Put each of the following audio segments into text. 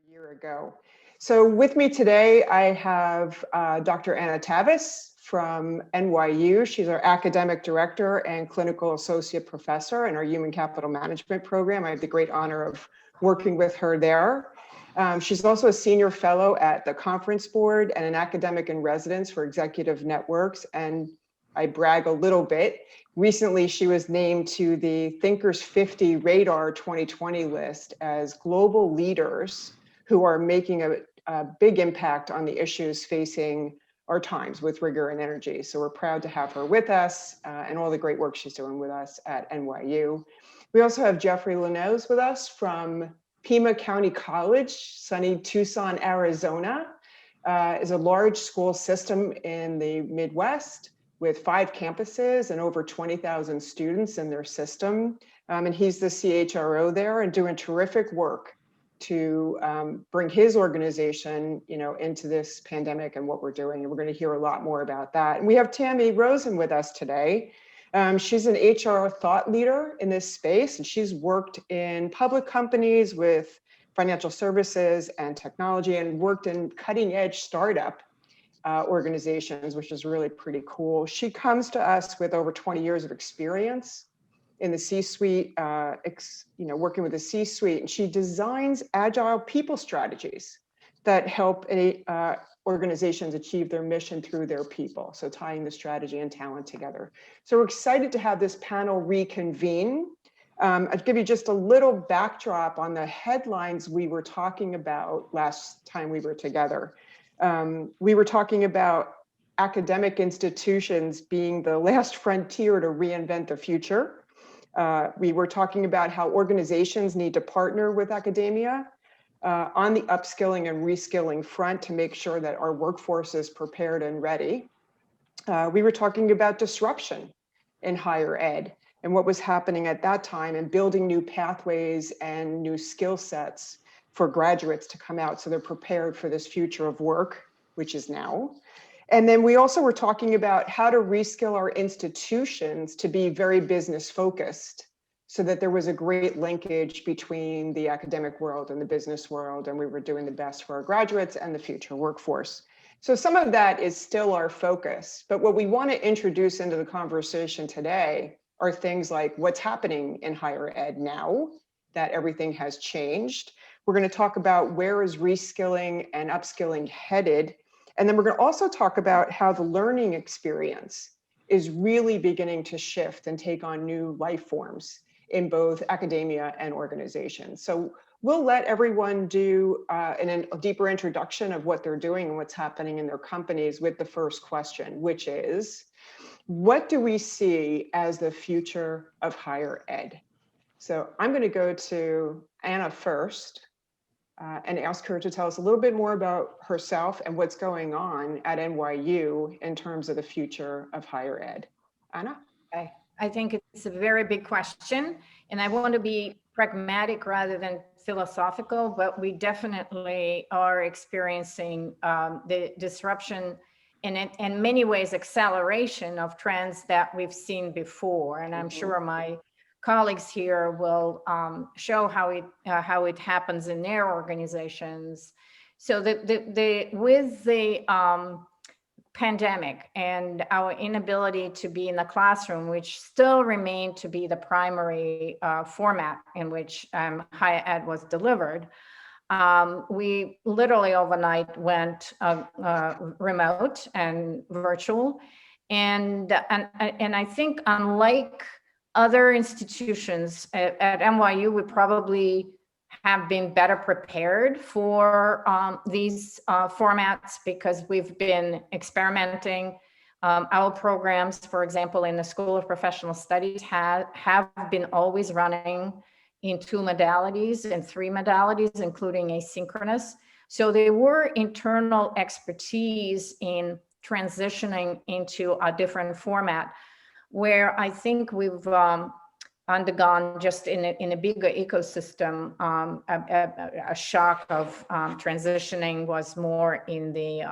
a year ago. So with me today, I have Dr. Anna Tavis from NYU. She's our academic director and clinical associate professor in our human capital management program. I have the great honor of working with her there. She's also a senior fellow at the Conference Board and an academic in residence for executive networks. And I brag a little bit. Recently, she was named to the Thinkers 50 Radar 2020 list as global leaders who are making a big impact on the issues facing our times with rigor and energy. So we're proud to have her with us and all the great work she's doing with us at NYU. We also have Jeffrey Lenoz with us from Pima County College, sunny Tucson, Arizona, is a large school system in the Midwest with 5 campuses and over 20,000 students in their system. And he's the CHRO there and doing terrific work to bring his organization, into this pandemic and what we're doing. And we're going to hear a lot more about that. And we have Tammy Rosen with us today. She's an HR thought leader in this space, and she's worked in public companies with financial services and technology and worked in cutting edge startup organizations, which is really pretty cool. She comes to us with over 20 years of experience in the C-suite, working with the C-suite, and she designs agile people strategies that help organizations achieve their mission through their people. So tying the strategy and talent together. So we're excited to have this panel reconvene. I'll give you just a little backdrop on the headlines we were talking about last time we were together. We were talking about academic institutions being the last frontier to reinvent the future. We were talking about how organizations need to partner with academia on the upskilling and reskilling front to make sure that our workforce is prepared and ready. We were talking about disruption in higher ed and what was happening at that time and building new pathways and new skill sets for graduates to come out so they're prepared for this future of work, which is now. And then we also were talking about how to reskill our institutions to be very business focused so that there was a great linkage between the academic world and the business world, and we were doing the best for our graduates and the future workforce. So some of that is still our focus, but what we want to introduce into the conversation today are things like what's happening in higher ed now that everything has changed. We're going to talk about where is reskilling and upskilling headed. And then we're going to also talk about how the learning experience is really beginning to shift and take on new life forms in both academia and organizations. So we'll let everyone do a deeper introduction of what they're doing and what's happening in their companies with the first question, which is, what do we see as the future of higher ed? So I'm going to go to Anna first and ask her to tell us a little bit more about herself and what's going on at NYU in terms of the future of higher ed. Anna? Okay. I think it's a very big question, and I want to be pragmatic rather than philosophical, but we definitely are experiencing the disruption and in many ways acceleration of trends that we've seen before. And I'm sure my colleagues here will show how it happens in their organizations. So with the pandemic and our inability to be in the classroom, which still remained to be the primary format in which higher ed was delivered, we literally overnight went remote and virtual. And I think unlike other institutions at NYU, we probably have been better prepared for these formats because we've been experimenting. Our programs, for example, in the School of Professional Studies have been always running in 2 modalities and 3 modalities, including asynchronous. So there were internal expertise in transitioning into a different format, where I think we've undergone just in a bigger ecosystem, a shock of transitioning was more in the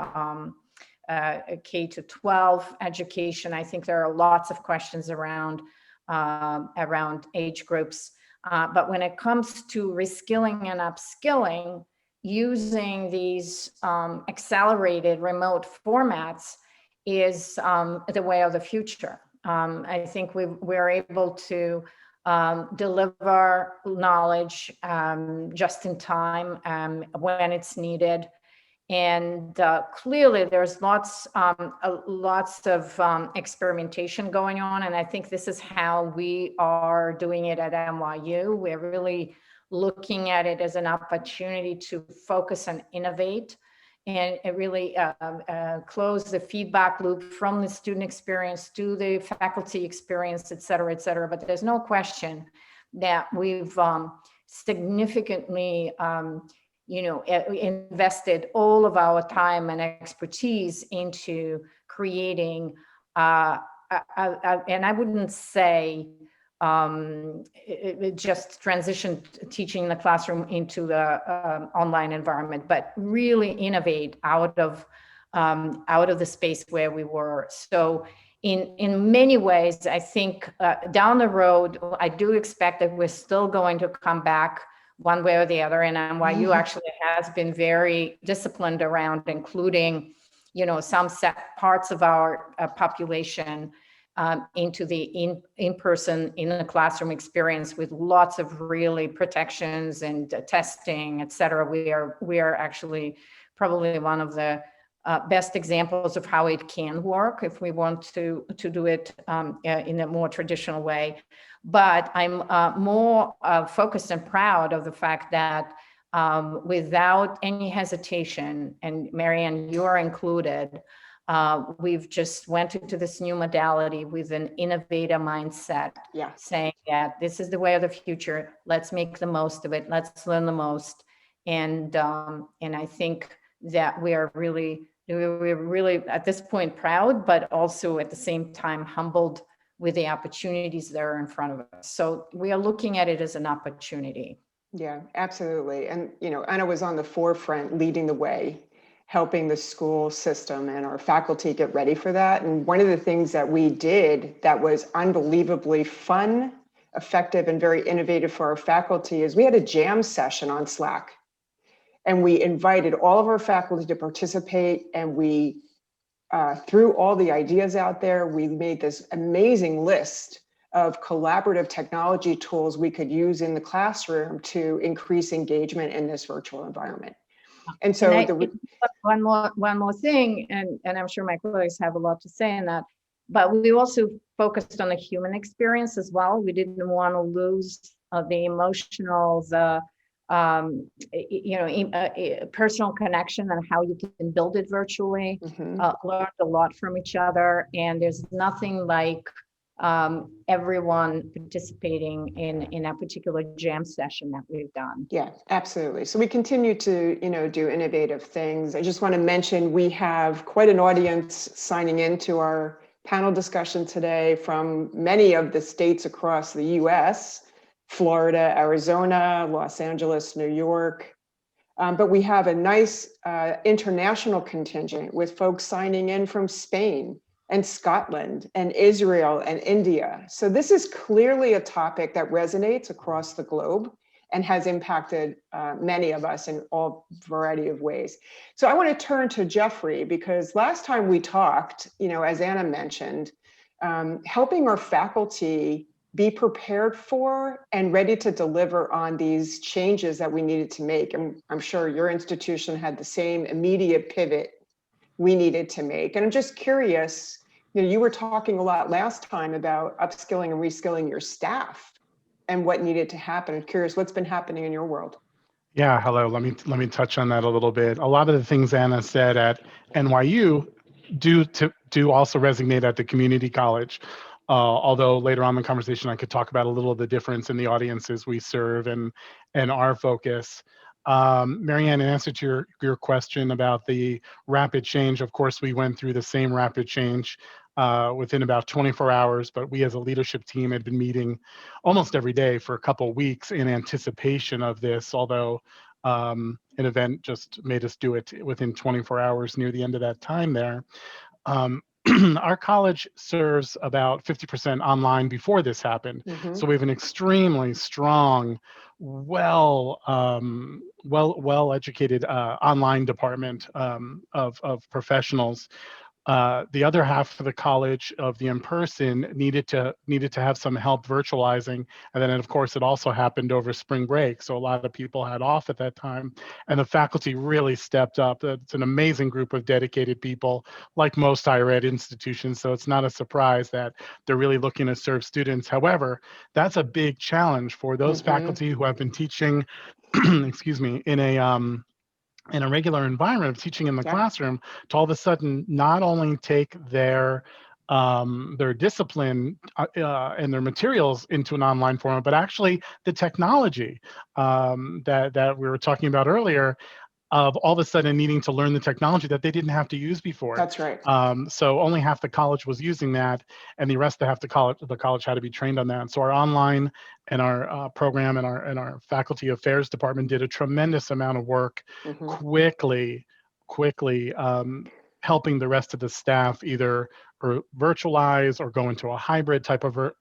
K-12 education. I think there are lots of questions around age groups. But when it comes to reskilling and upskilling, using these accelerated remote formats is the way of the future. I think we're able to deliver knowledge just in time when it's needed. And clearly there's lots of experimentation going on. And I think this is how we are doing it at NYU. We're really looking at it as an opportunity to focus and innovate and really close the feedback loop from the student experience to the faculty experience, et cetera, et cetera. But there's no question that we've significantly invested all of our time and expertise into creating, and I wouldn't say it just transitioned teaching in the classroom into the online environment, but really innovate out of the space where we were. So in many ways, I think down the road, I do expect that we're still going to come back one way or the other. And NYU actually has been very disciplined around including, some set parts of our population into the in-person, in the classroom experience with lots of really protections and testing, et cetera. We are actually probably one of the best examples of how it can work if we want to do it in a more traditional way. But I'm more focused and proud of the fact that without any hesitation, and Marianne, you're included, we've just went into this new modality with an innovator mindset, saying that this is the way of the future. Let's make the most of it. Let's learn the most. And I think that we're really at this point proud, but also at the same time humbled with the opportunities that are in front of us. So we are looking at it as an opportunity. Yeah, absolutely. And, Anna was on the forefront leading the way, helping the school system and our faculty get ready for that. And one of the things that we did that was unbelievably fun, effective, and very innovative for our faculty is we had a jam session on Slack. And we invited all of our faculty to participate, and we threw all the ideas out there. We made this amazing list of collaborative technology tools we could use in the classroom to increase engagement in this virtual environment. And so one more thing, and I'm sure my colleagues have a lot to say in that, but we also focused on the human experience as well. We didn't want to lose the emotional, personal connection and how you can build it virtually. Learned a lot from each other, and there's nothing like everyone participating in a particular jam session that we've done. Yeah, absolutely. So we continue to, do innovative things. I just want to mention we have quite an audience signing into our panel discussion today from many of the states across the US, Florida, Arizona, Los Angeles, New York. But we have a nice international contingent with folks signing in from Spain and Scotland and Israel and India. So this is clearly a topic that resonates across the globe and has impacted many of us in all variety of ways. So I want to turn to Jeffrey, because last time we talked, as Anna mentioned, helping our faculty be prepared for and ready to deliver on these changes that we needed to make. And I'm sure your institution had the same immediate pivot we needed to make. And I'm just curious, you were talking a lot last time about upskilling and reskilling your staff and what needed to happen. I'm curious what's been happening in your world. Yeah, hello. Let me touch on that a little bit. A lot of the things Anna said at NYU do also resonate at the community college. Although later on in the conversation, I could talk about a little of the difference in the audiences we serve and our focus. Marianne, in answer to your question about the rapid change, of course, we went through the same rapid change within about 24 hours, but we as a leadership team had been meeting almost every day for a couple of weeks in anticipation of this, although an event just made us do it within 24 hours near the end of that time there. Our college serves about 50% online before this happened. So we have an extremely strong well educated online department of professionals. The other half of the college of the in-person needed to have some help virtualizing, and then of course it also happened over spring break, so a lot of people had off at that time, and the faculty really stepped up. It's an amazing group of dedicated people, like most higher ed institutions, so it's not a surprise that they're really looking to serve students. However, that's a big challenge for those faculty who have been teaching excuse me, in a regular environment of teaching in the classroom, to all of a sudden not only take their discipline and their materials into an online format, but actually the technology that we were talking about earlier, of all of a sudden needing to learn the technology that they didn't have to use before. That's right. So only half the college was using that, and the rest of half the college had to be trained on that. So our online and our program and our faculty affairs department did a tremendous amount of work, quickly helping the rest of the staff either or virtualize or go into a hybrid type of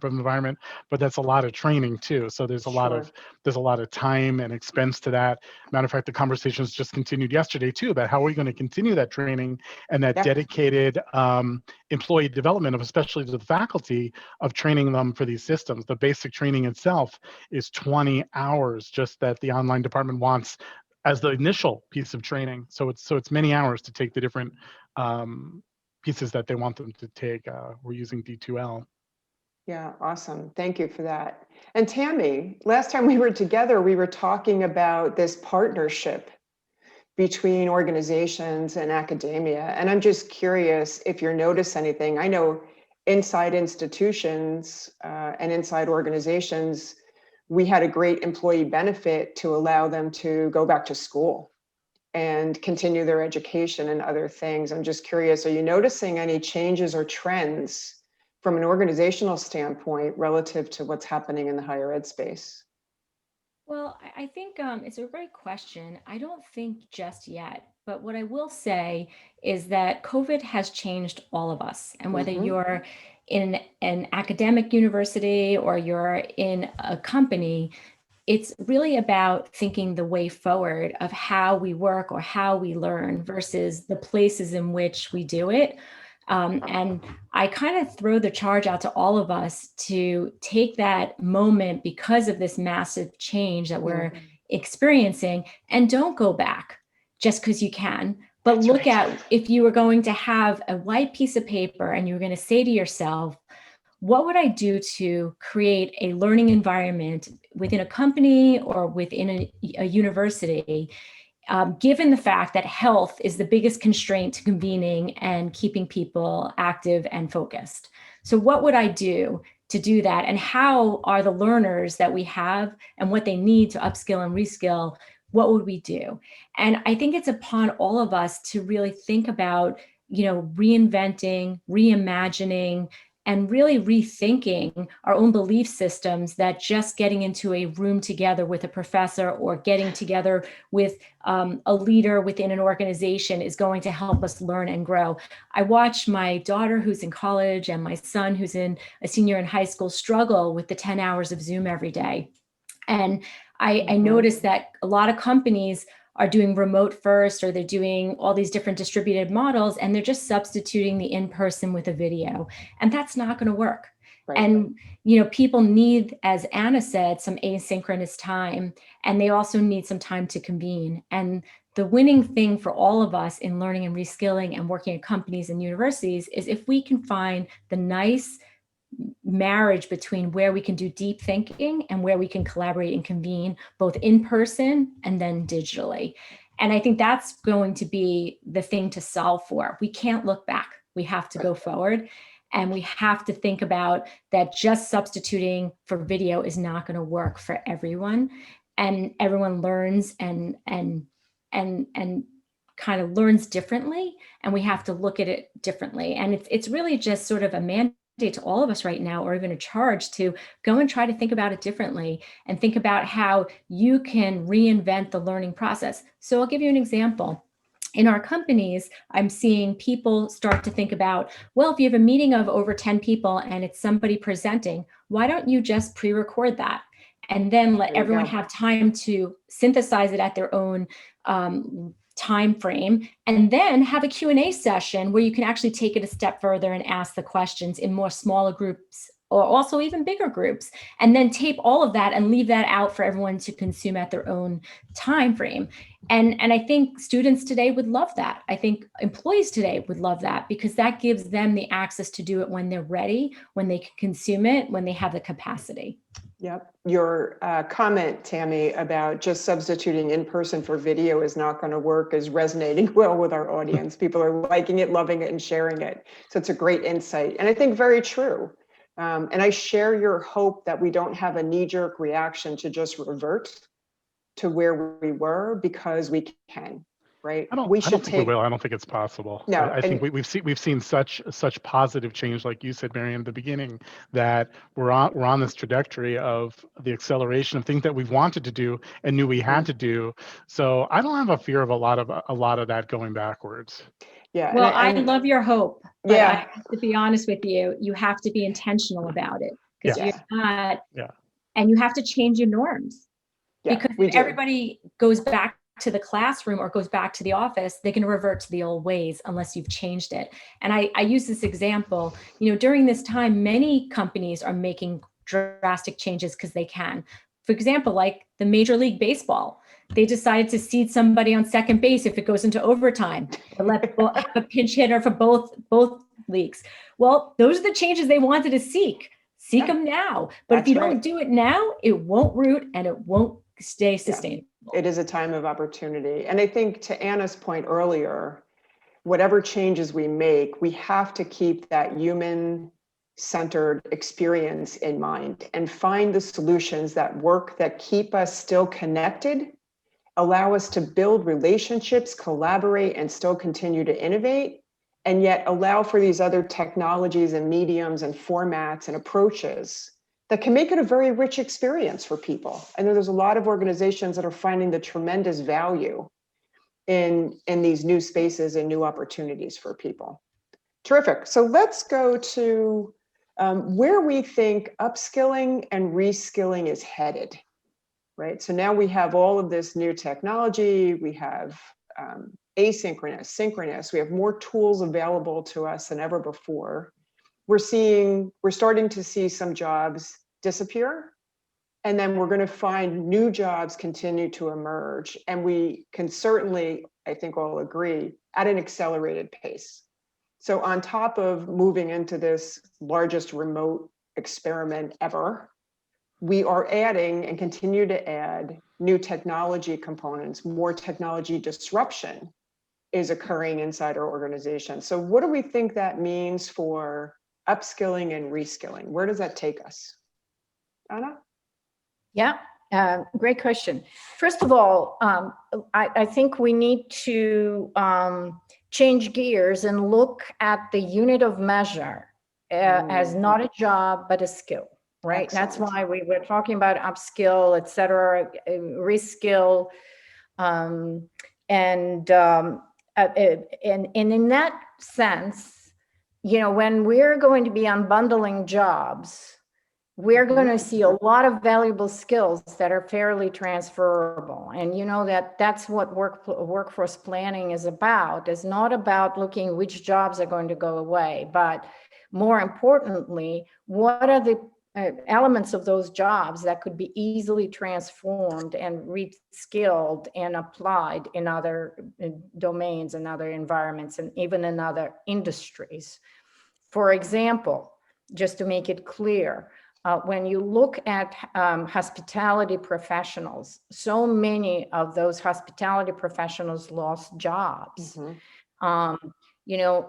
environment. But that's a lot of training too. So there's a lot of time and expense to that. Matter of fact, the conversations just continued yesterday too about how are we going to continue that training and that dedicated employee development of, especially to the faculty, of training them for these systems. The basic training itself is 20 hours, just that the online department wants as the initial piece of training. So it's many hours to take the different pieces that they want them to take. We're using D2L. Yeah, awesome. Thank you for that. And Tammy, last time we were together, we were talking about this partnership between organizations and academia. And I'm just curious if you notice anything. I know inside institutions and inside organizations, we had a great employee benefit to allow them to go back to school and continue their education and other things. I'm just curious, are you noticing any changes or trends from an organizational standpoint relative to what's happening in the higher ed space? Well, I think it's a great question. I don't think just yet, but what I will say is that COVID has changed all of us. And whether you're in an academic university or you're in a company, it's really about thinking the way forward of how we work or how we learn versus the places in which we do it. And I kind of throw the charge out to all of us to take that moment because of this massive change that we're experiencing, and don't go back just because you can, but look at, if you were going to have a white piece of paper and you were going to say to yourself, what would I do to create a learning environment within a company or within a university, given the fact that health is the biggest constraint to convening and keeping people active and focused? So what would I do to do that? And how are the learners that we have and what they need to upskill and reskill, what would we do? And I think it's upon all of us to really think about, reinventing, reimagining, and really rethinking our own belief systems, that just getting into a room together with a professor or getting together with a leader within an organization is going to help us learn and grow. I watch my daughter who's in college and my son who's a senior in high school struggle with the 10 hours of Zoom every day. And I noticed that a lot of companies are doing remote first, or they're doing all these different distributed models, and they're just substituting the in-person with a video. And that's not going to work. Right. And, people need, as Anna said, some asynchronous time, and they also need some time to convene. And the winning thing for all of us in learning and reskilling and working at companies and universities is if we can find the nice marriage between where we can do deep thinking and where we can collaborate and convene both in person and then digitally. And I think that's going to be the thing to solve for. We can't look back. We have to go forward, and we have to think about that just substituting for video is not going to work for everyone, and everyone learns and kind of learns differently, and we have to look at it differently. And it's really just sort of a mandate to all of us right now, or even a charge to go and try to think about it differently and think about how you can reinvent the learning process. So I'll give you an example. In our companies, I'm seeing people start to think about, well, if you have a meeting of over 10 people and it's somebody presenting, why don't you just pre-record that? and then let There you everyone go. have time to synthesize it at their own time frame, and then have a Q&A session where you can actually take it a step further and ask the questions in more smaller groups, or also even bigger groups, and then tape all of that and leave that out for everyone to consume at their own time frame. And I think students today would love that. I think employees today would love that, because that gives them the access to do it when they're ready, when they can consume it, when they have the capacity. Yep. Your comment, Tammy, about just substituting in person for video is not going to work is resonating well with our audience. People are liking it, loving it, and sharing it. So it's a great insight. And I think very true. And I share your hope that we don't have a knee-jerk reaction to just revert to where we were, because we can, right? I don't think we will. I don't think it's possible. No, I think we've seen such positive change, like you said, Mary, in the beginning, that we're on this trajectory of the acceleration of things that we've wanted to do and knew we had to do. So I don't have a fear of a lot of that going backwards. Yeah. Well, I love your hope, but yeah. I have to be honest with you. You have to be intentional about it, because you're not. Yeah. And you have to change your norms. Because if everybody goes back to the classroom or goes back to the office, they can revert to the old ways unless you've changed it. And I use this example, during this time, many companies are making drastic changes because they can. For example, like the Major League Baseball, they decided to seed somebody on second base if it goes into overtime, or have a pinch hitter for both leagues. Well, those are the changes they wanted to seek. Seek them now. But if you don't do it now, it won't root and it won't stay sustainable. It is a time of opportunity. And I think, to Anna's point earlier, whatever changes we make, we have to keep that human-centered experience in mind and find the solutions that work, that keep us still connected, allow us to build relationships, collaborate, and still continue to innovate, and yet allow for these other technologies and mediums and formats and approaches that can make it a very rich experience for people. I know there's a lot of organizations that are finding the tremendous value in these new spaces and new opportunities for people. Terrific. So let's go to where we think upskilling and reskilling is headed, right? So now we have all of this new technology, we have asynchronous, synchronous, we have more tools available to us than ever before. We're starting to see some jobs disappear, and then we're going to find new jobs continue to emerge. And we can certainly, I think, all agree, at an accelerated pace. So on top of moving into this largest remote experiment ever, we are adding and continue to add new technology components. More technology disruption is occurring inside our organization. So what do we think that means for upskilling and reskilling? Where does that take us? Anna? Yeah, great question. First of all, I think we need to change gears and look at the unit of measure as not a job, but a skill, right? Excellent. That's why we were talking about upskill, et cetera, reskill. And in that sense, when we're going to be unbundling jobs, we're going to see a lot of valuable skills that are fairly transferable. And that's what workforce planning is about. It's not about looking which jobs are going to go away, but more importantly, what are the elements of those jobs that could be easily transformed and reskilled and applied in other domains and other environments and even in other industries. For example, just to make it clear, when you look at hospitality professionals, so many of those hospitality professionals lost jobs.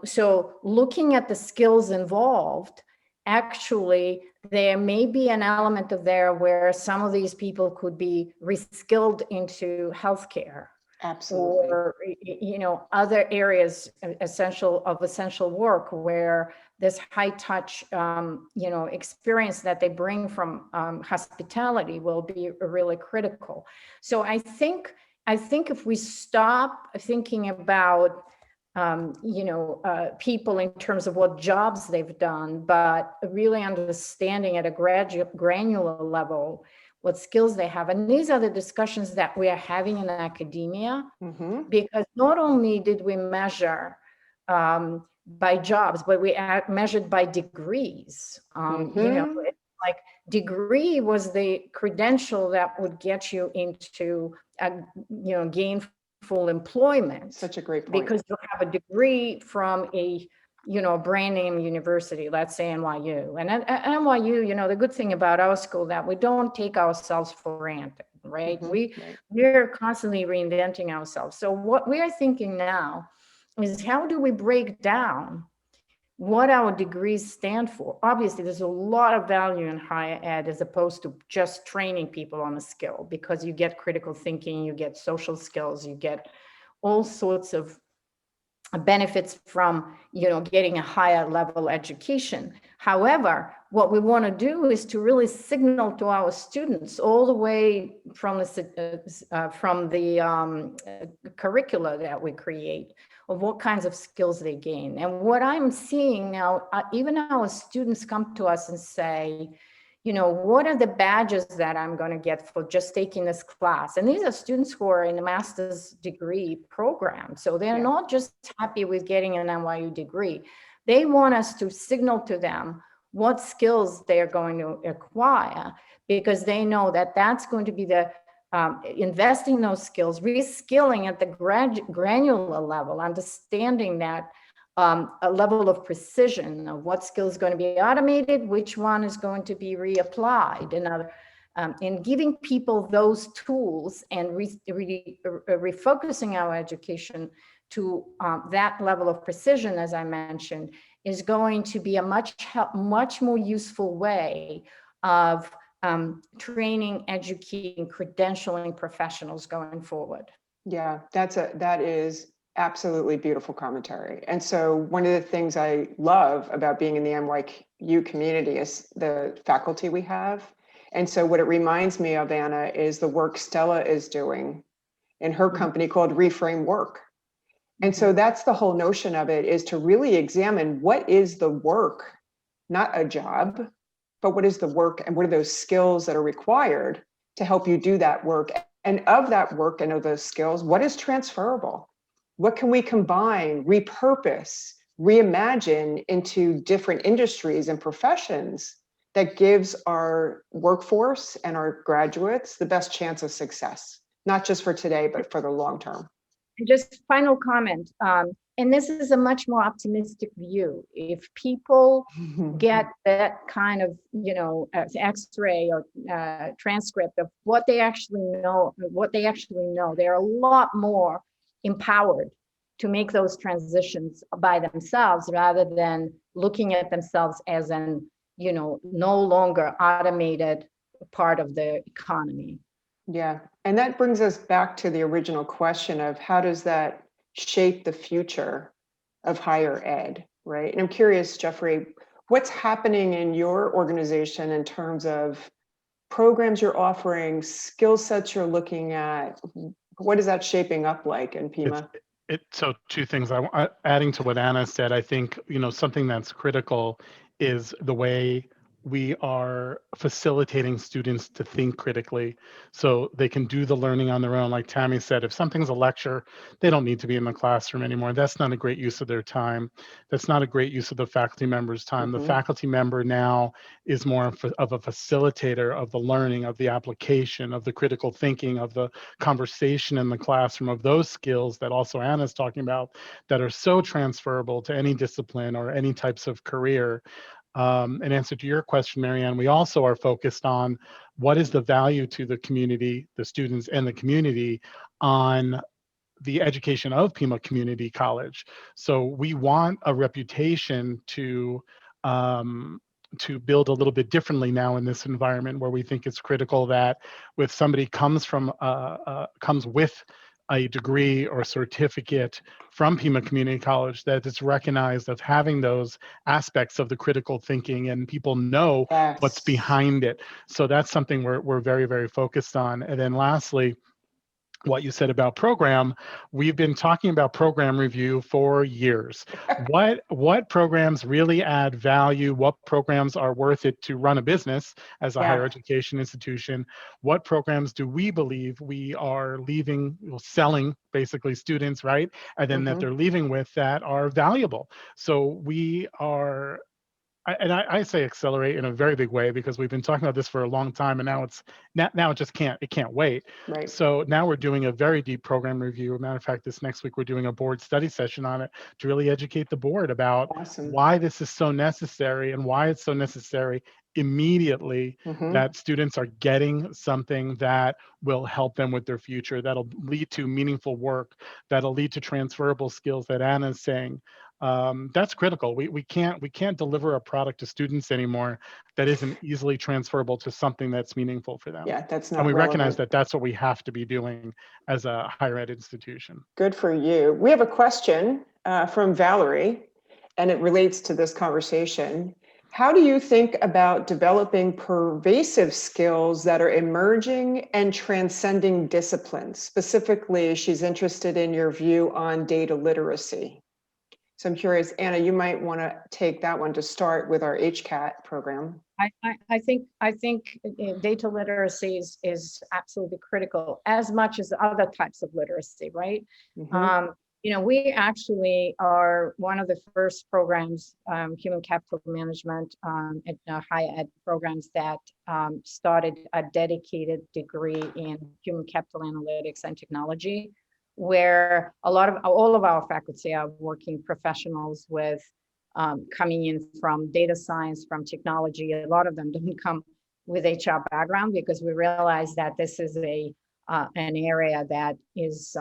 So looking at the skills involved, actually, there may be an element of there where some of these people could be reskilled into healthcare. Absolutely. Or other areas essential work where this high touch experience that they bring from hospitality will be really critical. So I think if we stop thinking about people in terms of what jobs they've done, but really understanding at a granular level what skills they have. And these are the discussions that we are having in academia, because not only did we measure by jobs, but we measured by degrees. You know, it's like degree was the credential that would get you into, you know, gainful employment. Such a great point. Because you have a degree from a, you know, brand name university, let's say NYU. And at NYU, you know, the good thing about our school that we don't take ourselves for granted, right? We're constantly reinventing ourselves. So what we are thinking now is, how do we break down what our degrees stand for? Obviously, there's a lot of value in higher ed as opposed to just training people on a skill, because you get critical thinking, you get social skills, you get all sorts of benefits from, you know, getting a higher level education. However, what we want to do is to really signal to our students all the way from the curricula that we create, of what kinds of skills they gain. And what I'm seeing now, even our students come to us and say, you know, what are the badges that I'm going to get for just taking this class? And these are students who are in the master's degree program. So they're not just happy with getting an NYU degree. They want us to signal to them what skills they're going to acquire, because they know that that's going to be the investing in those skills, reskilling at the granular level, understanding that a level of precision of what skill is going to be automated, which one is going to be reapplied, and giving people those tools and refocusing our education to that level of precision, as I mentioned, is going to be a much more useful way of training, educating, credentialing professionals going forward. Yeah, that is absolutely beautiful commentary. And so one of the things I love about being in the NYU community is the faculty we have. And so what it reminds me of, Anna, is the work Stella is doing in her company called Reframe Work. And so that's the whole notion of it, is to really examine what is the work, not a job, but what is the work and what are those skills that are required to help you do that work? And of that work and of those skills, what is transferable? What can we combine, repurpose, reimagine into different industries and professions that gives our workforce and our graduates the best chance of success, not just for today, but for the long term? Just final comment, and this is a much more optimistic view. If people get that kind of, you know, X-ray or transcript of what they actually know, they're a lot more empowered to make those transitions by themselves, rather than looking at themselves as an, you know, no longer automated part of the economy. Yeah, and that brings us back to the original question of how does that shape the future of higher ed, right? And I'm curious, Jeffrey, what's happening in your organization in terms of programs you're offering, skill sets you're looking at? What is that shaping up like in Pima? So two things. Adding to what Anna said, I think, you know, something that's critical is the way we are facilitating students to think critically so they can do the learning on their own. Like Tammy said, if something's a lecture, they don't need to be in the classroom anymore. That's not a great use of their time. That's not a great use of the faculty member's time. The faculty member now is more of a facilitator of the learning, of the application, of the critical thinking, of the conversation in the classroom, of those skills that also Anna's talking about that are so transferable to any discipline or any types of career. In answer to your question, Marianne, we also are focused on what is the value to the community, the students and the community on the education of Pima Community College. So we want a reputation to build a little bit differently now in this environment, where we think it's critical that if somebody comes with a degree or certificate from Pima Community College, that it's recognized as having those aspects of the critical thinking, and people know what's behind it. So that's something we're very, very focused on. And then lastly, what you said about program, we've been talking about program review for years. What programs really add value? What programs are worth it to run a business as a higher Yeah. education institution? What programs do we believe we are leaving, selling basically students, right? And then that they're leaving with that are valuable. So we are, I say accelerate in a very big way because we've been talking about this for a long time, and now it just can't wait. Right. So now we're doing a very deep program review. As a matter of fact, this next week we're doing a board study session on it to really educate the board about Awesome. why this is so necessary and why it's so necessary immediately that students are getting something that will help them with their future, that'll lead to meaningful work, that'll lead to transferable skills that Anna's saying. That's critical. We can't deliver a product to students anymore that isn't easily transferable to something that's meaningful for them. Yeah, that's And not we recognize relevant. that that's what we have to be doing as a higher ed institution. Good for you. We have a question from Valerie, and it relates to this conversation. How do you think about developing pervasive skills that are emerging and transcending disciplines? Specifically, she's interested in your view on data literacy. So I'm curious, Anna, you might want to take that one to start with our HCAT program. I think data literacy is absolutely critical, as much as other types of literacy, right? We actually are one of the first programs, human capital management at higher ed programs that started a dedicated degree in human capital analytics and technology, where all of our faculty are working professionals with coming in from data science, from technology. A lot of them don't come with HR background because we realize that this is an area that is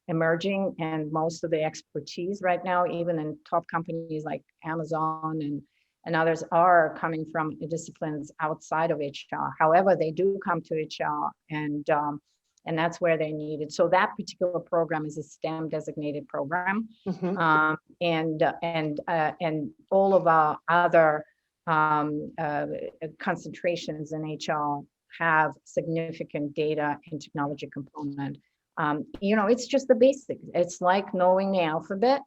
emerging, and most of the expertise right now, even in top companies like Amazon and others, are coming from disciplines outside of HR. However, they do come to HR, and that's where they need it. So that particular program is a STEM designated program, and all of our other concentrations in HR have significant data and technology component. It's just the basics. It's like knowing the alphabet.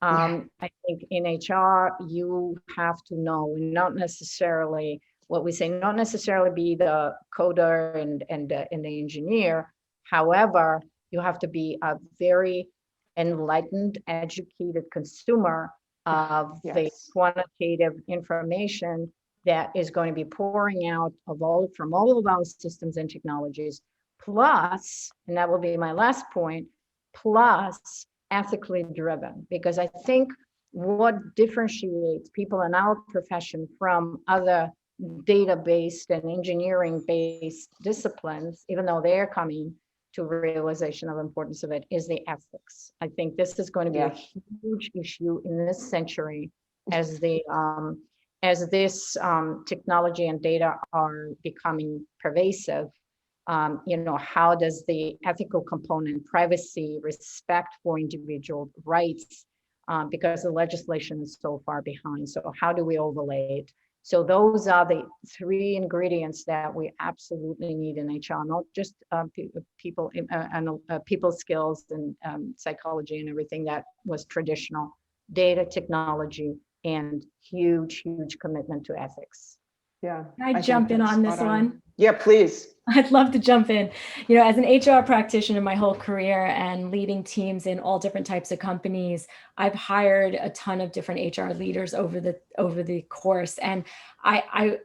I think in HR, you have to know, not necessarily what we say, not necessarily be the coder and the engineer. However, you have to be a very enlightened, educated consumer of the quantitative information that is going to be pouring out from all of our systems and technologies. Plus, and that will be my last point, plus ethically driven, because I think what differentiates people in our profession from other data-based and engineering-based disciplines, even though they're coming to realization of importance of it, is the ethics. I think this is going to be a huge issue in this century as this technology and data are becoming pervasive. How does the ethical component, privacy, respect for individual rights, because the legislation is so far behind. So how do we overlay it? So those are the three ingredients that we absolutely need in HR, not just people skills and psychology and everything that was traditional, data, technology, and huge commitment to ethics. Yeah. Can I jump in on this one? Yeah, please. I'd love to jump in. As an HR practitioner my whole career and leading teams in all different types of companies, I've hired a ton of different HR leaders over the course. And I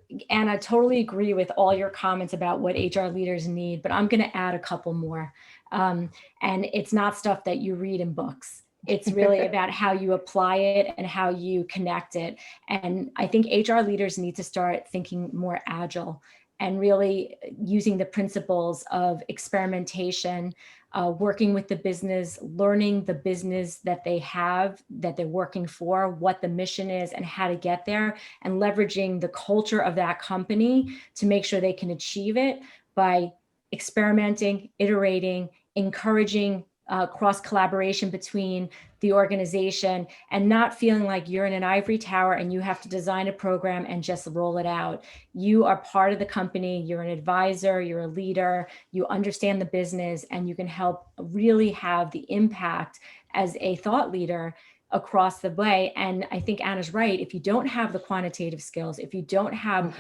totally agree with all your comments about what HR leaders need, but I'm going to add a couple more. And it's not stuff that you read in books. It's really about how you apply it and how you connect it. And I think HR leaders need to start thinking more agile and really using the principles of experimentation, working with the business, learning the business that they have, that they're working for, what the mission is and how to get there, and leveraging the culture of that company to make sure they can achieve it by experimenting, iterating, encouraging cross collaboration between the organization, and not feeling like you're in an ivory tower and you have to design a program and just roll it out. You are part of the company, you're an advisor, you're a leader, you understand the business, and you can help really have the impact as a thought leader across the way. And I think Anna's right. If you don't have the quantitative skills, if you don't have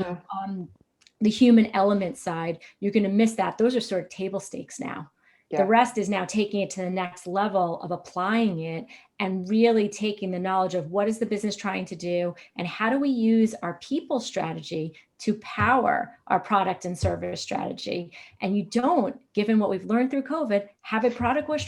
the human element side, you're going to miss that. Those are sort of table stakes now. Yeah. The rest is now taking it to the next level of applying it and really taking the knowledge of what is the business trying to do and how do we use our people strategy to power our product and service strategy. And you don't, given what we've learned through COVID, have a product or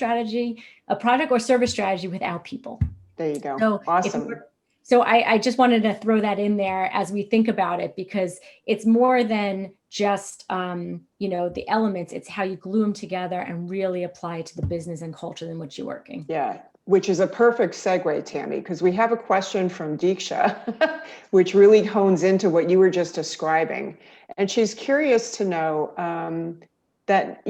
service strategy without people. There you go. So Awesome. So I just wanted to throw that in there as we think about it, because it's more than just, the elements. It's how you glue them together and really apply it to the business and culture in which you're working. Yeah, which is a perfect segue, Tammy, because we have a question from Deeksha, which really hones into what you were just describing. And she's curious to know that,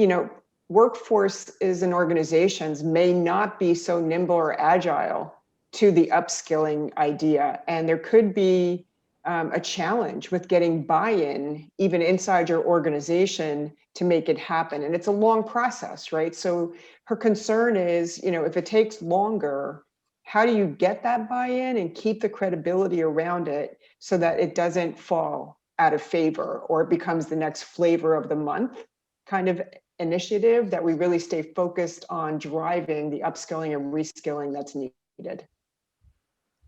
workforces and organizations may not be so nimble or agile to the upskilling idea. And there could be a challenge with getting buy-in, even inside your organization, to make it happen. And it's a long process, right? So her concern is, if it takes longer, how do you get that buy-in and keep the credibility around it so that it doesn't fall out of favor or it becomes the next flavor of the month kind of initiative, that we really stay focused on driving the upskilling and reskilling that's needed?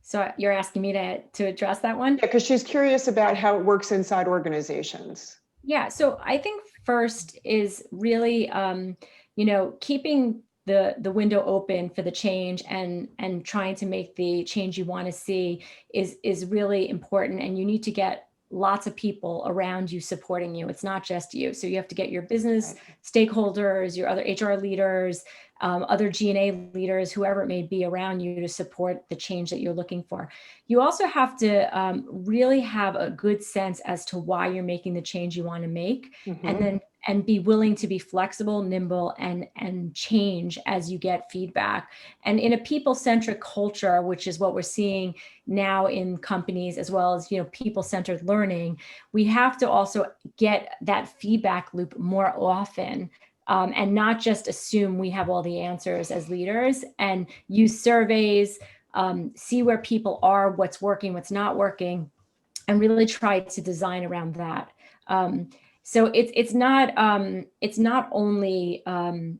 So you're asking me to address that one? Yeah, because she's curious about how it works inside organizations. Yeah, so I think first is really, keeping the window open for the change and trying to make the change you want to see is really important. And you need to get lots of people around you supporting you. It's not just you. So you have to get your business stakeholders, your other HR leaders, other G&A leaders, whoever it may be around you to support the change that you're looking for. You also have to really have a good sense as to why you're making the change you want to make, and be willing to be flexible, nimble, and change as you get feedback. And in a people-centric culture, which is what we're seeing now in companies, as well as people-centered learning, we have to also get that feedback loop more often. And not just assume we have all the answers as leaders, and use surveys, see where people are, what's working, what's not working, and really try to design around that. So it's not only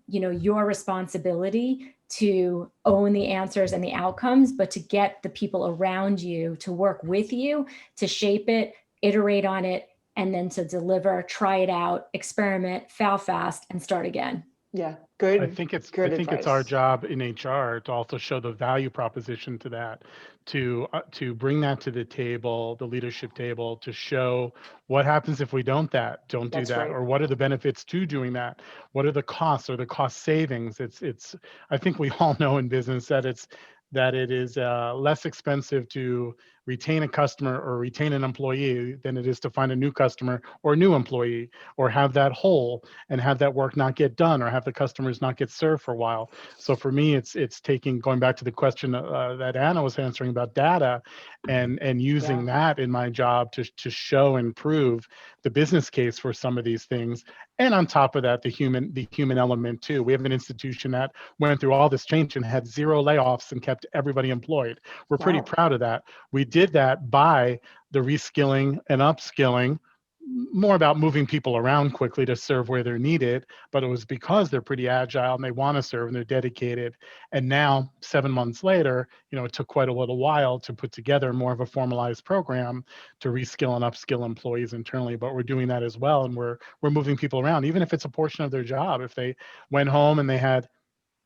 your responsibility to own the answers and the outcomes, but to get the people around you to work with you, to shape it, iterate on it, and then to deliver, try it out, experiment, fail fast, and start again. Yeah, good. I think it's advice. our job in HR to also show the value proposition to that, to bring that to the table, the leadership table, to show what happens if we don't do That's that, right. or what are the benefits to doing that? What are the costs or the cost savings? It's I think we all know in business that it is less expensive to retain a customer or retain an employee than it is to find a new customer or a new employee, or have that hole and have that work not get done, or have the customers not get served for a while. So for me, it's going back to the question that Anna was answering about data, and using that in my job to show and prove the business case for some of these things. And on top of that, the human element too. We have an institution that went through all this change and had 0 layoffs and kept everybody employed. We're pretty proud of that. We did that by the reskilling and upskilling, more about moving people around quickly to serve where they're needed, but it was because they're pretty agile and they want to serve and they're dedicated. And now 7 months later, it took quite a little while to put together more of a formalized program to reskill and upskill employees internally, but we're doing that as well. And we're moving people around, even if it's a portion of their job. If they went home and they had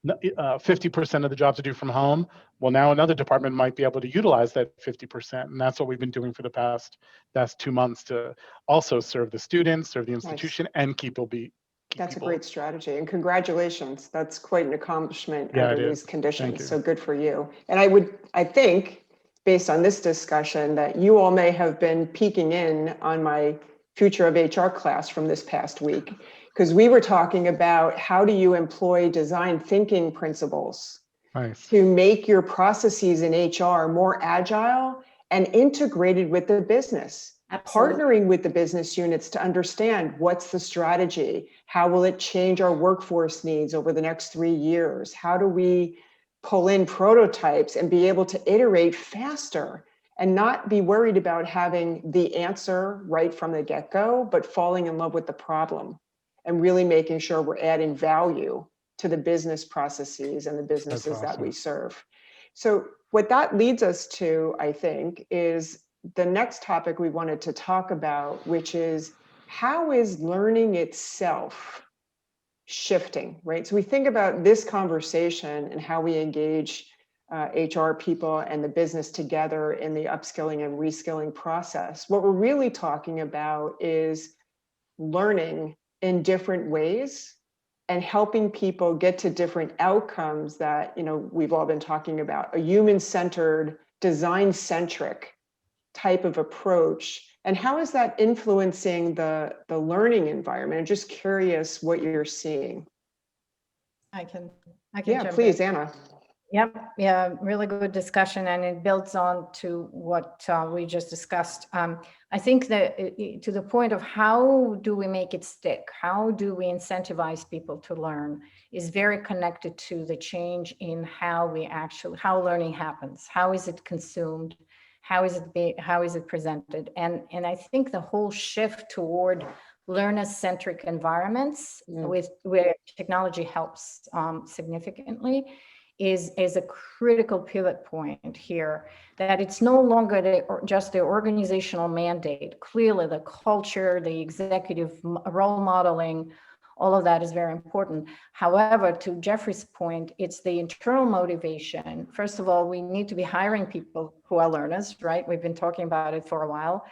50% of the job to do from home, well, now another department might be able to utilize that 50%. And that's what we've been doing for the past 2 months, to also serve the students, serve the institution, and keep people. That's a great strategy, and congratulations. That's quite an accomplishment under these conditions. So good for you. And I think, based on this discussion, that you all may have been peeking in on my Future of HR class from this past week, because we were talking about how do you employ design thinking principles Nice. to make your processes in HR more agile and integrated with the business. Absolutely. Partnering with the business units to understand what's the strategy, how will it change our workforce needs over the next 3 years, how do we pull in prototypes and be able to iterate faster and not be worried about having the answer right from the get-go, but falling in love with the problem and really making sure we're adding value to the business processes and the businesses that we serve. So what that leads us to, I think, is the next topic we wanted to talk about, which is how is learning itself shifting, right? So we think about this conversation and how we engage HR people and the business together in the upskilling and reskilling process. What we're really talking about is learning in different ways and helping people get to different outcomes that, you know, we've all been talking about, a human-centered, design-centric type of approach. And how is that influencing the learning environment? I'm just curious what you're seeing. I can Yeah, jump please, in. Anna. Yep. Yeah. Really good discussion, and it builds on to what we just discussed. I think that to the point of how do we make it stick? How do we incentivize people to learn is very connected to the change in how learning happens. How is it consumed? How is it presented? And I think the whole shift toward learner-centric environments where technology helps significantly is a critical pivot point here, that it's no longer just the organizational mandate. Clearly the culture, the executive role modeling, all of that is very important. However, to Jeffrey's point, it's the internal motivation. First of all, we need to be hiring people who are learners, right? We've been talking about it for a while.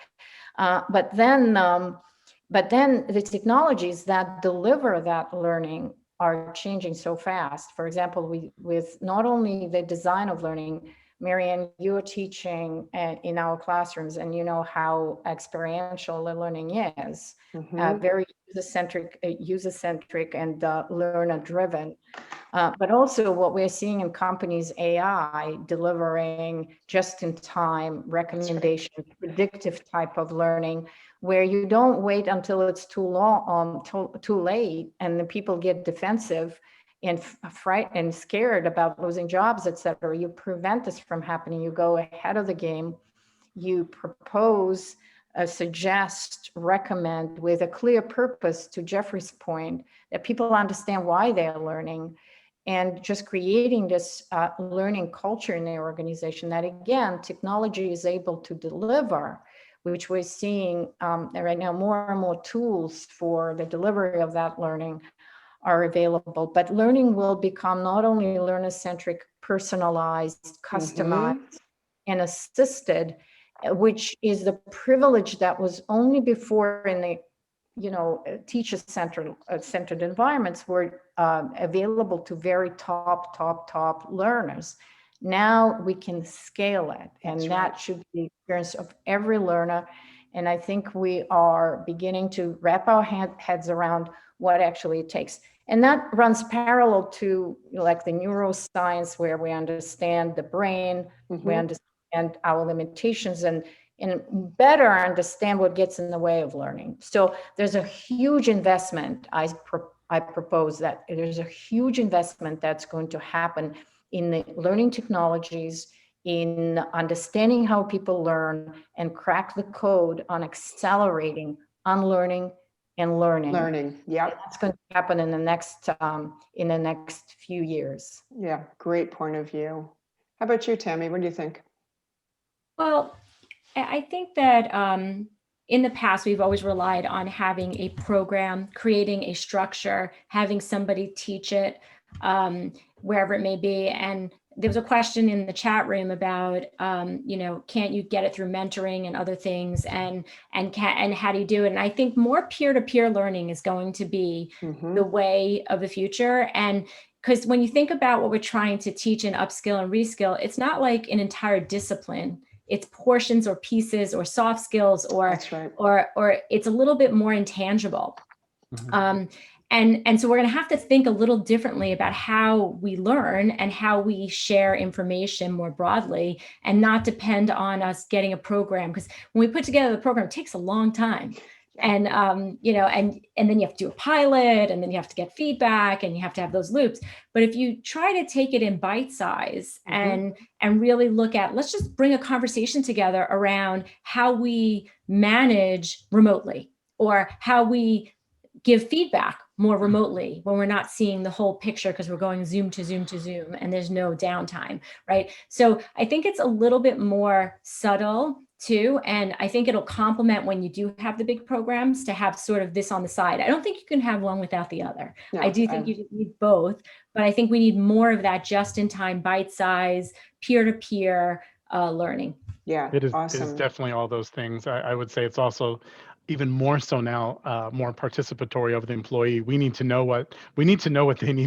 But then the technologies that deliver that learning are changing so fast. For example, with not only the design of learning, Marianne, you're teaching in our classrooms, and you know how experiential the learning is, very user-centric and learner-driven. But also what we're seeing in companies, AI delivering just-in-time recommendation, predictive type of learning, where you don't wait until it's too late, and the people get defensive and frightened and scared about losing jobs, et cetera. You prevent this from happening. You go ahead of the game. You propose, suggest, recommend with a clear purpose, to Jeffrey's point, that people understand why they're learning, and just creating this learning culture in the organization that, again, technology is able to deliver, which we're seeing right now. More and more tools for the delivery of that learning are available, but learning will become not only learner-centric, personalized, customized, and assisted, which is the privilege that was only before in the teacher-centered environments were available to very top learners. Now we can scale it, and that should be the experience of every learner. And I think we are beginning to wrap our heads around what actually it takes. And that runs parallel to like the neuroscience, where we understand the brain, we understand our limitations, and better understand what gets in the way of learning. So there's a huge investment. I propose that there's a huge investment that's going to happen in the learning technologies, in understanding how people learn and crack the code on accelerating unlearning and learning. Yeah. That's going to happen in the next few years. Yeah, great point of view. How about you, Tammy? What do you think? Well, I think that in the past, we've always relied on having a program, creating a structure, having somebody teach it wherever it may be. And there was a question in the chat room about, can't you get it through mentoring and other things, and how do you do it? And I think more peer-to-peer learning is going to be the way of the future. And because when you think about what we're trying to teach and upskill and reskill, it's not like an entire discipline it's portions or pieces or soft skills, or That's right. or it's a little bit more intangible. Mhm. And so we're going to have to think a little differently about how we learn and how we share information more broadly, and not depend on us getting a program, because when we put together the program, it takes a long time. And and then you have to do a pilot, and then you have to get feedback, and you have to have those loops. But if you try to take it in bite size and really look at, let's just bring a conversation together around how we manage remotely, or how we give feedback more remotely when we're not seeing the whole picture, because we're going Zoom to Zoom to Zoom and there's no downtime, right? So I think it's a little bit more subtle too. And I think it'll complement when you do have the big programs to have sort of this on the side. I don't think you can have one without the other. No, I do think you need both, but I think we need more of that just in time, bite size, peer-to-peer learning. Yeah, It is awesome. definitely all those things. I would say it's also even more so now, more participatory of the employee. We need to know what they need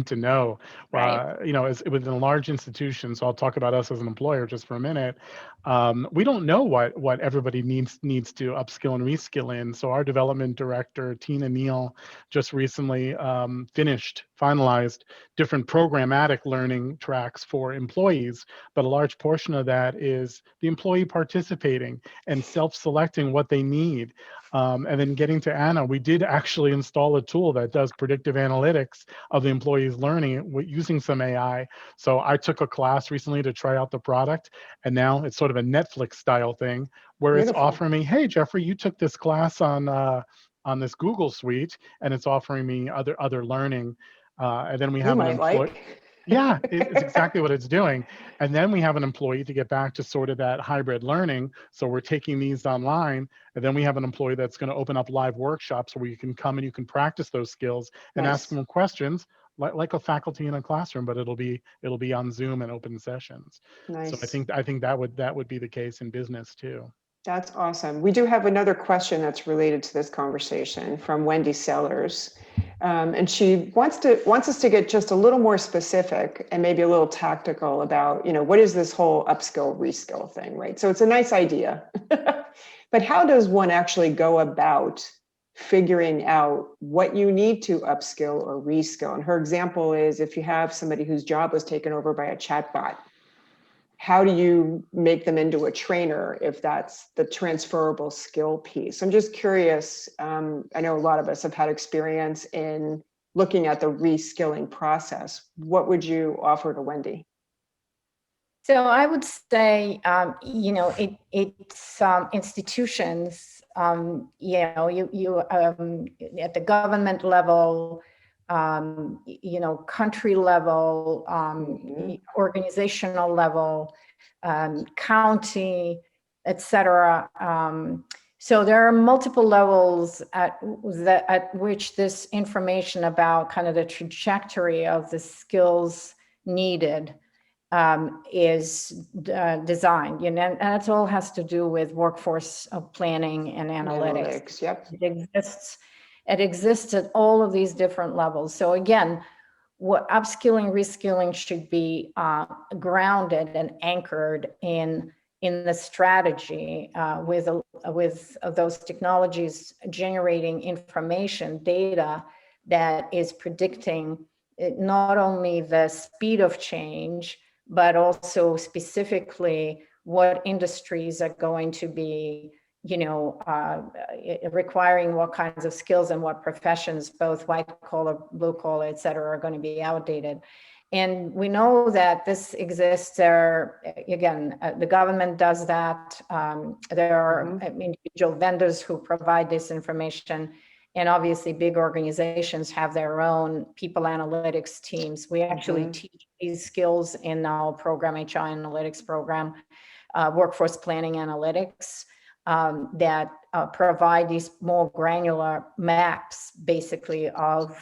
to know. Right. As within a large institution. So I'll talk about us as an employer just for a minute. We don't know what everybody needs to upskill and reskill in. So our development director, Tina Neal, just recently finalized different programmatic learning tracks for employees. But a large portion of that is the employee participating and self-selecting what they need. And then getting to Anna, we did actually install a tool that does predictive analytics of the employees' learning using some AI. So I took a class recently to try out the product, and now it's sort of a Netflix style thing where it's Beautiful. offering me, hey, Jeffrey, you took this class on this Google Suite, and it's offering me other learning. And then we You have an might employee. like. Yeah, it's exactly what it's doing. And then we have an employee to get back to sort of that hybrid learning. So we're taking these online, and then we have an employee that's going to open up live workshops where you can come and you can practice those skills and ask Nice. them questions like a faculty in a classroom, but it'll be on Zoom and open sessions. So I Nice. think that would be the case in business too. That's awesome. We do have another question that's related to this conversation from Wendy Sellers. And she wants us to get just a little more specific and maybe a little tactical about, what is this whole upskill, reskill thing, right? So it's a nice idea, but how does one actually go about figuring out what you need to upskill or reskill? And her example is, if you have somebody whose job was taken over by a chatbot, how do you make them into a trainer if that's the transferable skill piece? I'm just curious. I know a lot of us have had experience in looking at the reskilling process. What would you offer to Wendy? So I would say, it's institutions, you at the government level, country level, organizational level, county, et cetera. So there are multiple levels at which this information about kind of the trajectory of the skills needed is designed, and it all has to do with workforce planning and analytics. Yep. It exists at all of these different levels. So again, what upskilling, reskilling should be grounded and anchored in the strategy with those technologies generating information, data that is predicting not only the speed of change, but also specifically what industries are going to be, requiring what kinds of skills and what professions, both white collar, blue collar, et cetera, are going to be outdated. And we know that this exists there. Again, the government does that. There are individual vendors who provide this information. And obviously big organizations have their own people analytics teams. We actually teach these skills in our program, HR analytics program, workforce planning analytics, that provide these more granular maps, basically, of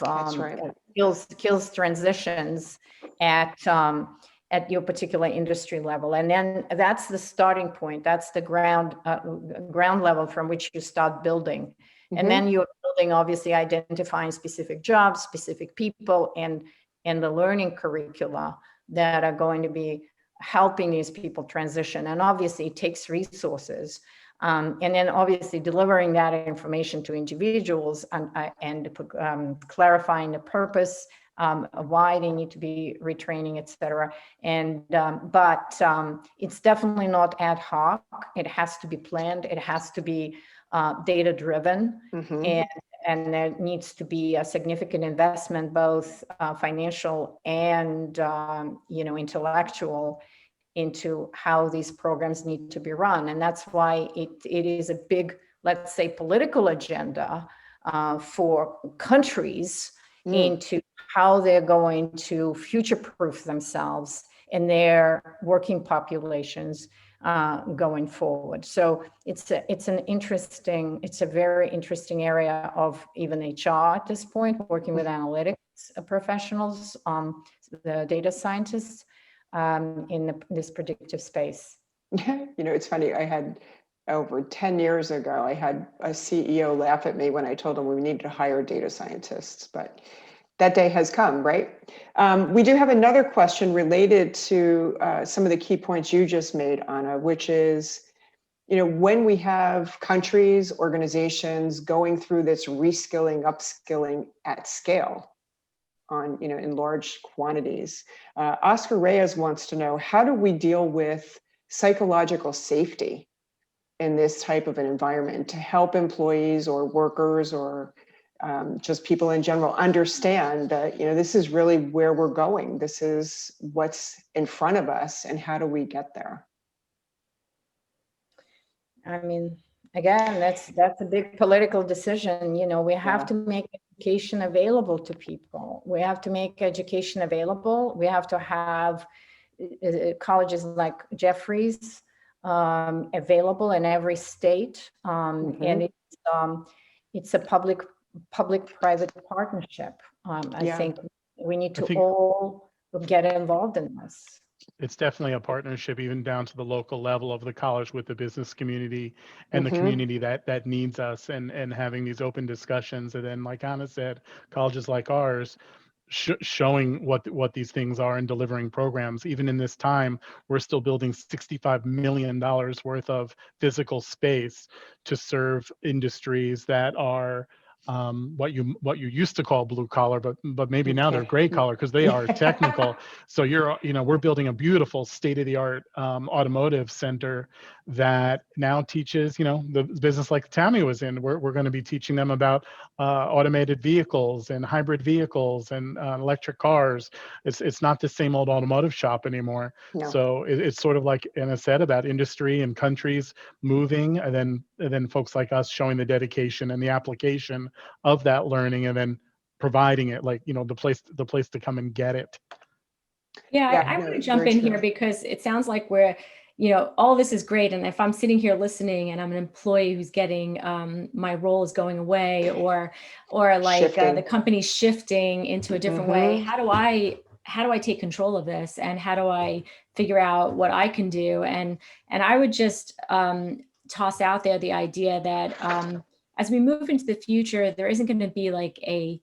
skills transitions at your particular industry level. And then that's the starting point. That's the ground level from which you start building. And then you're building, obviously, identifying specific jobs, specific people, and the learning curricula that are going to be helping these people transition. And obviously it takes resources. And then obviously delivering that information to individuals and clarifying the purpose, why they need to be retraining, et cetera. But it's definitely not ad hoc. It has to be planned. It has to be data driven. And there needs to be a significant investment, both financial and intellectual, into how these programs need to be run. And that's why it is a big, let's say, political agenda for countries into how they're going to future-proof themselves and their working populations going forward. So it's a very interesting area of even HR at this point, working with analytics professionals, the data scientists in this predictive space. It's funny. I had over 10 years ago, I had a CEO laugh at me when I told him we needed to hire data scientists, but that day has come, right? We do have another question related to some of the key points you just made, Anna, which is, when we have countries, organizations going through this reskilling, upskilling at scale on, in large quantities, Oscar Reyes wants to know, how do we deal with psychological safety in this type of an environment to help employees or workers or just people in general understand that, this is really where we're going. This is what's in front of us, and how do we get there? I mean, again, that's a big political decision. We have to make education available to people. We have to make education available. We have to have colleges like Jeffries available in every state, and it's a public-private partnership. I think we need to all get involved in this. It's definitely a partnership, even down to the local level of the college with the business community and the community that needs us, and having these open discussions. And then, like Anna said, colleges like ours showing what these things are and delivering programs. Even in this time, we're still building $65 million worth of physical space to serve industries that are what you used to call blue collar, but maybe now they're gray collar, because they are technical. So we're building a beautiful state-of-the-art automotive center that now teaches the business like Tammy was in. We're going to be teaching them about automated vehicles and hybrid vehicles and electric cars. It's not the same old automotive shop anymore. No. So it's sort of like Anna said, about industry and countries moving, and then folks like us showing the dedication and the application of that learning, and then providing it, like the place to come and get it. I want to jump in here, because it sounds like we're all this is great, and if I'm sitting here listening and I'm an employee who's getting my role is going away, or like the company's shifting into a different way, how do I take control of this, and how do I figure out what I can do? And I would just toss out there the idea that as we move into the future, there isn't going to be like a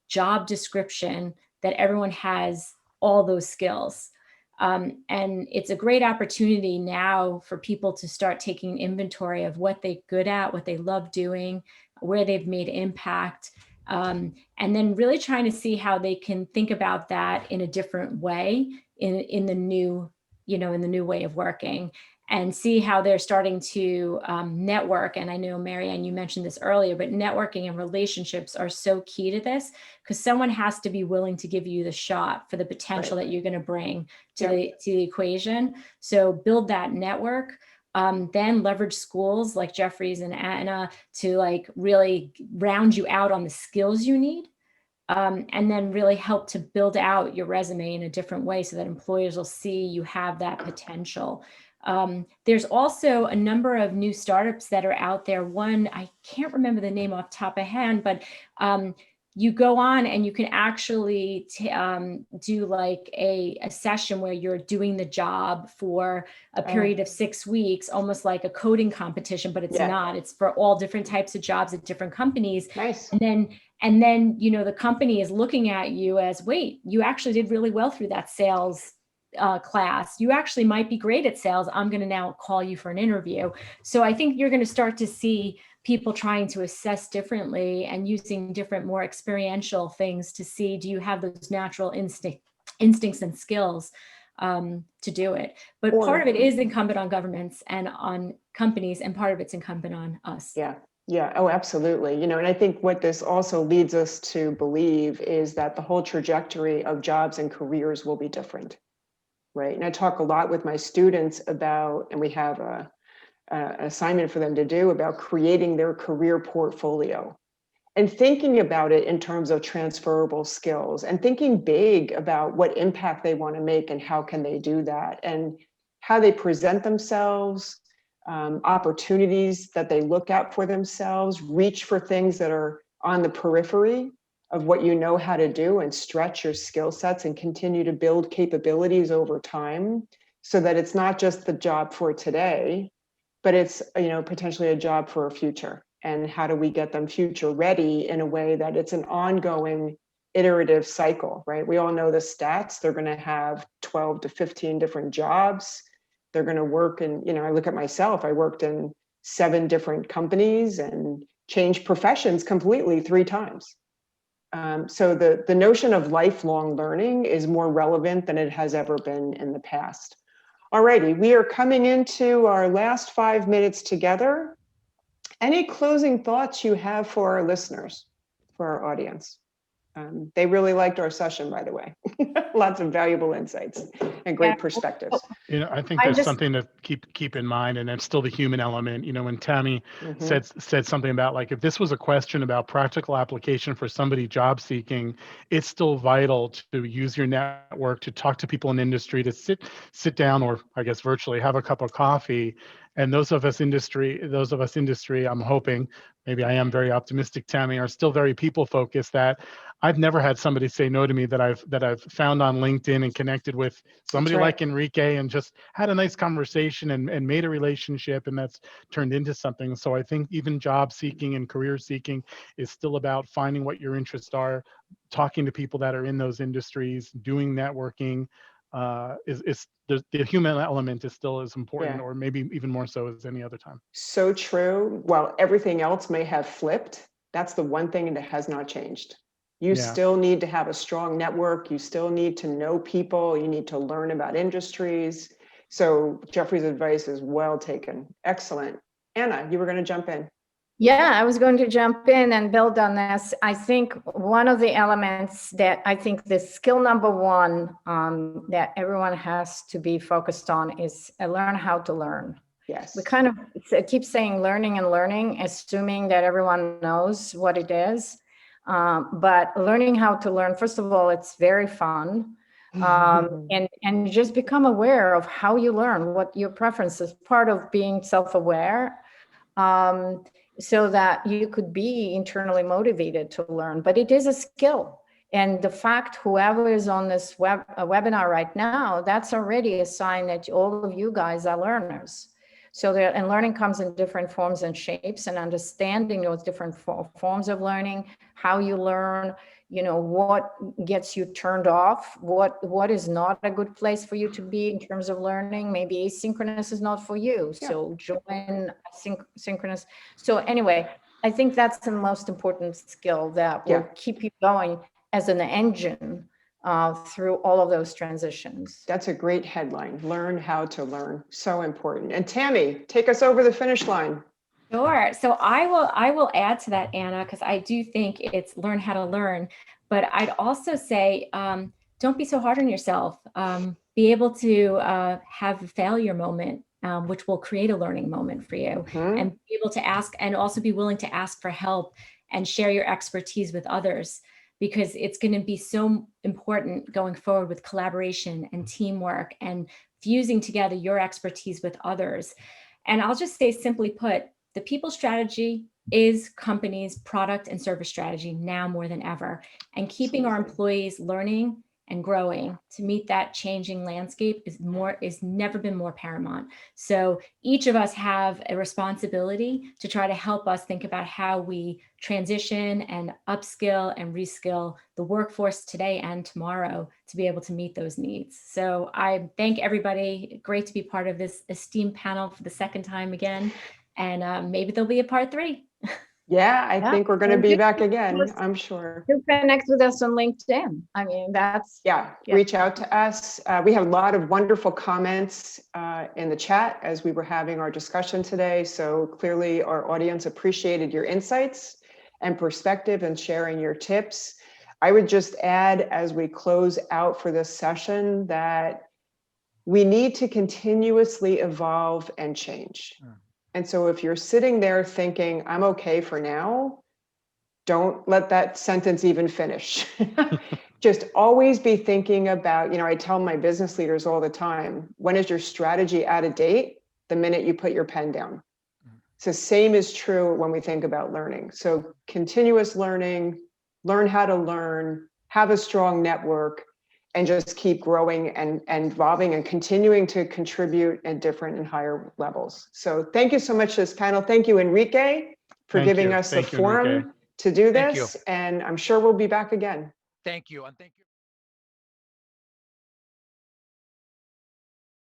job description that everyone has all those skills. And it's a great opportunity now for people to start taking inventory of what they're good at, what they love doing, where they've made impact, and then really trying to see how they can think about that in a different way in the new, in the new way of working, and see how they're starting to network. And I know, Marianne, you mentioned this earlier, but networking and relationships are so key to this, because someone has to be willing to give you the shot for the potential that you're going to bring to the equation. So build that network, then leverage schools like Jeffries and Anna to like really round you out on the skills you need. And then really help to build out your resume in a different way, so that employers will see you have that potential. There's also a number of new startups that are out there. One, I can't remember the name off the top of hand, but you go on and you can actually do like a session where you're doing the job for a period of 6 weeks, almost like a coding competition, but it's not. It's for all different types of jobs at different companies. Nice. And then the company is looking at you as, wait, you actually did really well through that sales class. You actually might be great at sales. I'm going to now call you for an interview. So I think you're going to start to see people trying to assess differently and using different, more experiential things to see, do you have those natural instincts and skills to do it. But part of it is incumbent on governments and on companies, and part of it's incumbent on us. Yeah. Yeah. Oh, absolutely. You know, and I think what this also leads us to believe is that the whole trajectory of jobs and careers will be different. Right. And I talk a lot with my students about, and we have an assignment for them to do about creating their career portfolio and thinking about it in terms of transferable skills and thinking big about what impact they want to make and how can they do that and how they present themselves, opportunities that they look at for themselves, reach for things that are on the periphery of what you know how to do and stretch your skill sets and continue to build capabilities over time so that it's not just the job for today, but it's, you know, potentially a job for a future. And how do we get them future ready in a way that it's an ongoing iterative cycle, right? We all know the stats. They're going to have 12 to 15 different jobs. They're going to work in, you know, I look at myself, I worked in 7 different companies and changed professions completely 3 times. So the notion of lifelong learning is more relevant than it has ever been in the past. Alrighty, we are coming into our last 5 minutes together. Any closing thoughts you have for our listeners, for our audience? They really liked our session, by the way. Lots of valuable insights and great perspectives. You know, I think there's something to keep in mind, and it's still the human element. You know, when Tammy said something about, like, if this was a question about practical application for somebody job seeking, it's still vital to use your network, to talk to people in industry, to sit down, or I guess virtually, have a cup of coffee. And those of us industry, I'm hoping, maybe I am very optimistic, Tammy, are still very people focused. That I've never had somebody say no to me that I've found on LinkedIn and connected with somebody like Enrique and just had a nice conversation and made a relationship, and that's turned into something. So I think even job seeking and career seeking is still about finding what your interests are, talking to people that are in those industries, doing networking. Is the human element is still as important, or maybe even more so, as any other time. So true. While everything else may have flipped, that's the one thing that has not changed. You still need to have a strong network. You still need to know people. You need to learn about industries. So Jeffrey's advice is well taken. Excellent. Anna, you were going to jump in. Yeah, I was going to jump in and build on this. I think one of the elements that I think the skill number one that everyone has to be focused on is learn how to learn. Yes. We kind of keep saying learning and learning, assuming that everyone knows what it is. But learning how to learn, first of all, it's very fun. And just become aware of how you learn, what your preferences, part of being self-aware. So that you could be internally motivated to learn, but it is a skill. And the fact whoever is on this webinar right now, that's already a sign that all of you guys are learners. So and learning comes in different forms and shapes, and understanding those different forms of learning, how you learn, you know, what gets you turned off, what is not a good place for you to be in terms of learning. Maybe asynchronous is not for you. So join synchronous. So anyway, I think that's the most important skill that will keep you going as an engine through all of those transitions. That's a great headline. Learn how to learn. So important. And Tammy, take us over the finish line. Sure. So I will add to that, Anna, because I do think it's learn how to learn. But I'd also say, don't be so hard on yourself. Be able to have a failure moment, which will create a learning moment for you, and be able to ask, and also be willing to ask for help and share your expertise with others, because it's going to be so important going forward with collaboration and teamwork and fusing together your expertise with others. And I'll just say, simply put, the people strategy is companies' product and service strategy now more than ever. And keeping our employees learning and growing to meet that changing landscape is never been more paramount. So each of us have a responsibility to try to help us think about how we transition and upskill and reskill the workforce today and tomorrow to be able to meet those needs. So I thank everybody. Great to be part of this esteemed panel for the second time again. And maybe there'll be a part 3. Yeah, I think we're going to and be you back can again, I'm sure. to connect with us on LinkedIn. I mean, that's Yeah, reach out to us. We have a lot of wonderful comments in the chat as we were having our discussion today. So clearly our audience appreciated your insights and perspective and sharing your tips. I would just add as we close out for this session that we need to continuously evolve and change. And so if you're sitting there thinking, I'm okay for now, don't let that sentence even finish. Just always be thinking about, I tell my business leaders all the time, when is your strategy out of date? The minute you put your pen down. So same is true when we think about learning. So continuous learning, learn how to learn, have a strong network, and just keep growing and evolving and continuing to contribute at different and higher levels. So thank you so much to this panel. Thank you, Enrique, for giving us the forum to do this. And I'm sure we'll be back again. Thank you. And thank you.